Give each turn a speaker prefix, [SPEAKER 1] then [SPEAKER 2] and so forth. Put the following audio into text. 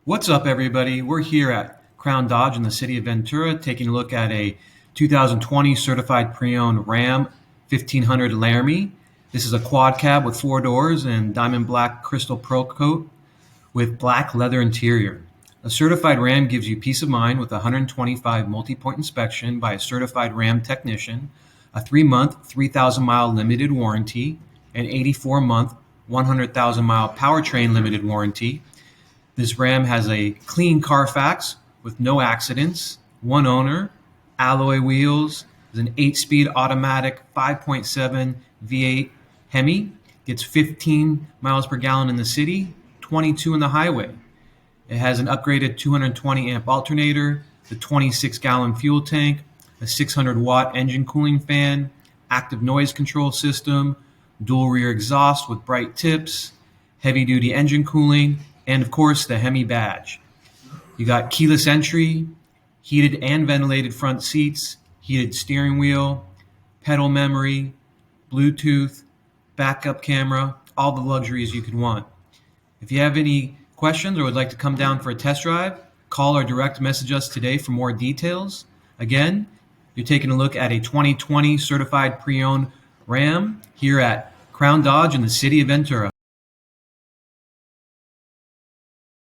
[SPEAKER 1] What's up, everybody? We're here at Crown Dodge in the city of Ventura taking a look at a 2020 certified pre-owned Ram 1500 Laramie. This is a quad cab with 4 doors and diamond black crystal Pearlcoat with black leather interior. A certified Ram gives you peace of mind with a 125 multi-point inspection by a certified Ram technician, a 3-month, 3,000-mile limited warranty, an 84-month, 100,000-mile powertrain limited warranty. This Ram has a clean CarFax with no accidents, 1 owner, alloy wheels, is an 8-speed automatic 5.7 V8 HEMI, gets 15 miles per gallon in the city, 22 in the highway. It has an upgraded 220 amp alternator, the 26-gallon fuel tank, a 600-watt engine cooling fan, active noise control system, dual rear exhaust with bright tips, heavy-duty engine cooling, and of course the HEMI badge. You got keyless entry, heated and ventilated front seats, heated steering wheel, pedal memory, Bluetooth, backup camera, all the luxuries you could want. If you have any questions or would like to come down for a test drive, call or direct message us today for more details. Again, you're taking a look at a 2020 certified pre-owned Ram here at Crown Dodge in the city of Ventura.